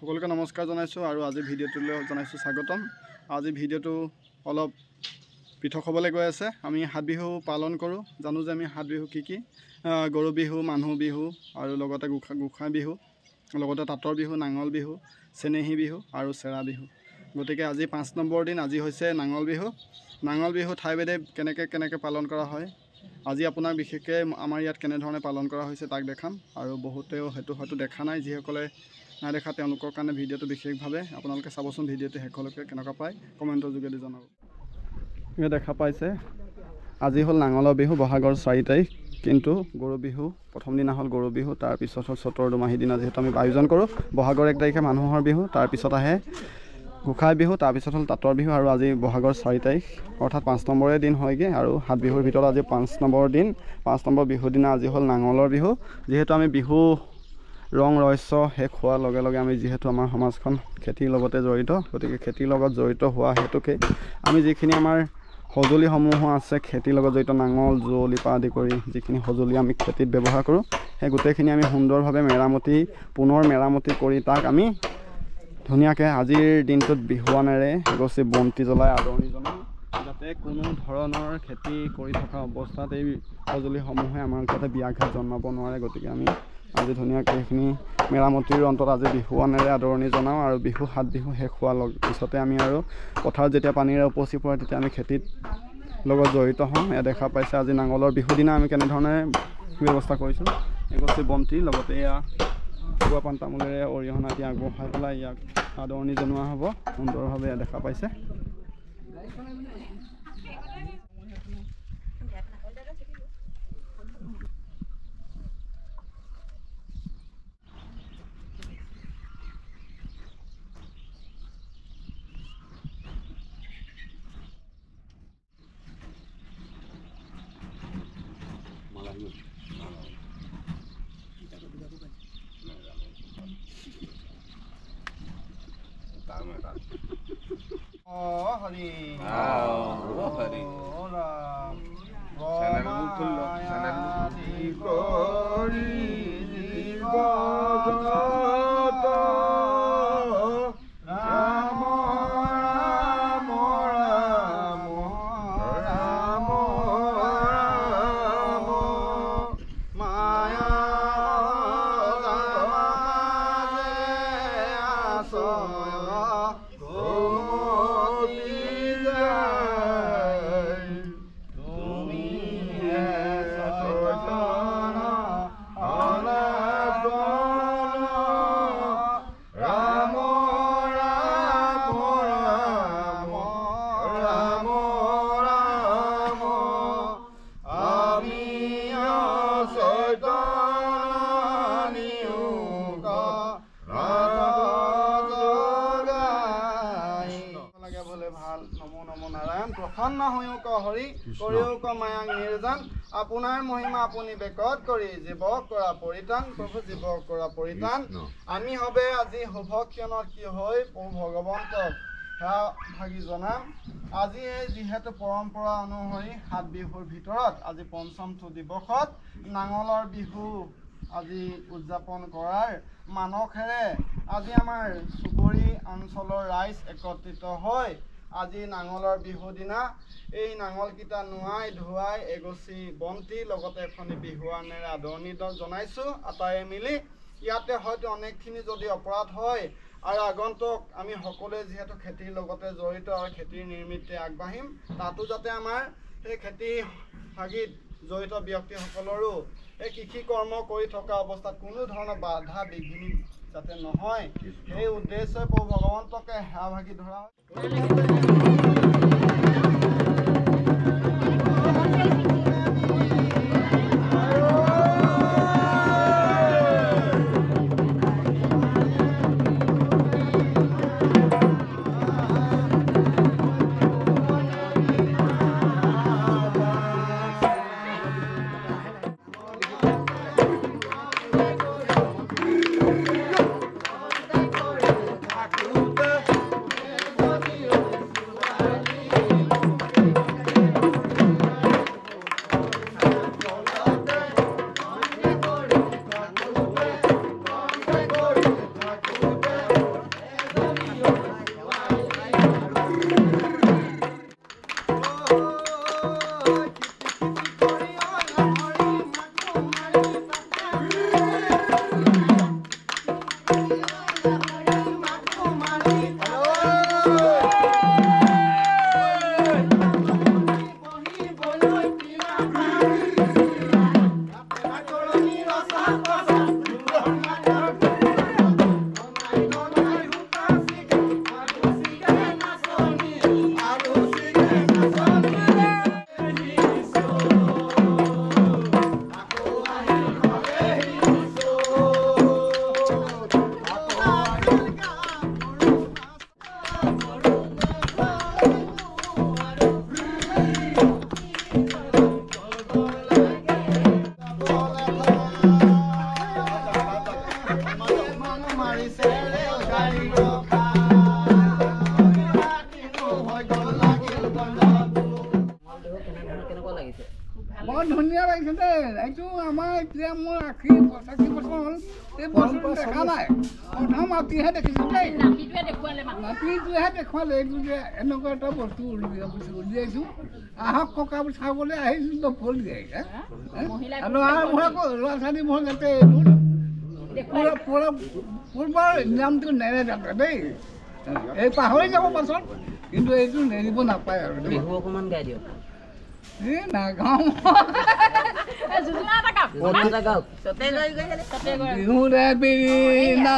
সকলোকে নমস্কাৰ জনাইছোঁ আৰু আজি ভিডিঅ'টোলৈ জনাইছোঁ স্বাগতম। আজি ভিডিঅ'টো অলপ পৃথক হ'বলৈ গৈ আছে। আমি সাত বিহু পালন কৰোঁ। জানো যে আমি সাত বিহু কি গৰু বিহু, মানুহ বিহু আৰু লগতে গোঁসাই বিহু, লগতে তাঁতৰ বিহু, নাঙল বিহু, চেনেহী বিহু আৰু চেৰা বিহু। গতিকে আজি 5 নম্বৰ দিন। আজি হৈছে নাঙল বিহু। নাঙল বিহু ঠাইভেদে কেনেকৈ পালন কৰা হয়, আজি আপোনাক বিশেষকৈ আমাৰ ইয়াত কেনেধৰণে পালন কৰা হৈছে তাক দেখাম। আৰু বহুতেও সেইটো হয়তো দেখা নাই, যিসকলে নাই দেখা তেওঁলোকৰ কাৰণে ভিডিঅ'টো বিশেষভাৱে আপোনালোকে চাবচোন। ভিডিঅ'টো শেষলৈকে কেনেকুৱা পায় কমেণ্টৰ যোগেদি জনাব। এয়া দেখা পাইছে, আজি হ'ল নাঙলৰ বিহু, বহাগৰ 4 তাৰিখ। কিন্তু গৰু বিহু প্ৰথম দিনা হ'ল গৰু বিহু, তাৰপিছত হ'ল চ'তৰ দুমাহী দিনা যিহেতু আমি আয়োজন কৰোঁ। বহাগৰ 1 তাৰিখে মানুহৰ বিহু, তাৰপিছত আহে গোঁসাই বিহু, তাৰপিছত হ'ল তাঁতৰ বিহু আৰু আজি বহাগৰ 4 তাৰিখ, অৰ্থাৎ 5 নম্বৰে দিন হয়গৈ। আৰু 7 বিহুৰ ভিতৰত আজি 5 নম্বৰ দিন। 5 নম্বৰ বিহুৰ দিনা আজি হ'ল নাঙলৰ বিহু। যিহেতু আমি বিহু ৰং ৰহস্য শেষ হোৱাৰ লগে লগে আমি যিহেতু আমাৰ সমাজখন খেতিৰ লগতে জড়িত, গতিকে খেতিৰ লগত জড়িত হোৱা হেতুকে আমি যিখিনি আমাৰ সঁজুলিসমূহ আছে খেতিৰ লগত জড়িত, নাঙল, যুঁৱলি পৰা আদি কৰি যিখিনি সঁজুলি আমি খেতিত ব্যৱহাৰ কৰোঁ, সেই গোটেইখিনি আমি সুন্দৰভাৱে পুনৰ মেৰামতি কৰি তাক আমি ধুনীয়াকৈ আজিৰ দিনটোত বিহুৱানেৰে এগছি বন্তি জ্বলাই আদৰণি জনাওঁ, যাতে কোনো ধৰণৰ খেতি কৰি থকা অৱস্থাত এই সঁজুলিসমূহে আমাৰ যাতে ব্যাঘাত জন্মাব নোৱাৰে। গতিকে আমি আজি ধুনীয়াকৈ সেইখিনি মেৰামতিৰ অন্তত আজি বিহুৱানেৰে আদৰণি জনাওঁ। আৰু 7 বিহু শেষ হোৱাৰ পিছতে আমি আৰু পথাৰত যেতিয়া পানীৰে উপচি পৰে তেতিয়া আমি খেতিত লগত জড়িত হওঁ। এয়া দেখা পাইছে আজি নাঙলৰ বিহু দিনা আমি কেনেধৰণে ব্যৱস্থা কৰিছোঁ। এগছি বন্তি লগতে এয়া গুৱা পাণ তামোলেৰে অৰিহণা এতিয়া আগবঢ়াই পেলাই ইয়াক আদৰণি জনোৱা হ'ব সুন্দৰভাৱে। এয়া দেখা পাইছে। হৰি হৰি ৰাম প্ৰসন্ন হয়ুক হৰি কৰিয়ুক মায়াং নিৰ্জান, আপোনাৰ মহিমা আপুনি বেকত কৰি জীৱক কৰা পৰিত্ৰাণ। প্ৰভু জীৱক কৰা পৰিত্ৰাণ। আমি হবে আজি শুভক্ষণত কি হৈ প্ৰভু ভগৱন্তক সেৱা ভাগি জনাম। আজি এই যিহেতু পৰম্পৰা অনুসৰি 7 বিহুৰ ভিতৰত আজি 5মটো দিৱসত নাঙলৰ বিহু আজি উদযাপন কৰাৰ মানসেৰে আজি আমাৰ চুবুৰী অঞ্চলৰ ৰাইজ একত্ৰিত হৈ আজি নাঙলৰ বিহু দিনা এই নাঙলকেইটা নোৱাই ধুৱাই এগছি বন্তি লগতে এখনি বিহুৱানেৰে আদৰণি জনাইছোঁ আটাইয়ে মিলি। ইয়াতে হয়তো অনেকখিনি যদি অপৰাধ হয় আৰু আগন্তুক আমি সকলোৱে যিহেতু খেতিৰ লগতে জড়িত আৰু খেতিৰ নিৰ্মিত্তে আগবাঢ়িম, তাতো যাতে আমাৰ সেই খেতি ভাগিত জড়িত ব্যক্তিসকলৰো এই কৃষি কৰ্ম কৰি থকা অৱস্থাত কোনো ধৰণৰ বাধা বিঘিনি যাতে নহয়, সেই উদ্দেশ্যে প্ৰভু ভগৱন্তকে সেৱা ভাগি ধৰা হয়। বৰ ধুনীয়া লাগিছে দেই এইটো আমাৰ এতিয়া মোৰ 80 বছৰ হ'ল এই বস্তু দেখা নাই প্ৰথম মাটিহে দেখিছোঁ দেই মাটিটোহে দেখুৱালে এইটো যে এনেকুৱা এটা বস্তু উলিয়াইছোঁ আহক ককাবোৰ চাবলৈ আহিছোঁ তো ফুল দিয়ে ল'ৰা ছোৱালীবোৰ যাতে এইবোৰ পূৰ্বৰ নিয়মটো নেৰে যাতে দেই এই পাহৰি যাব পাছত কিন্তু এইটো নেৰিব নাপায় আৰু বিহু অকণমান গাই দিয়ক বিহুৰে বিৰিণা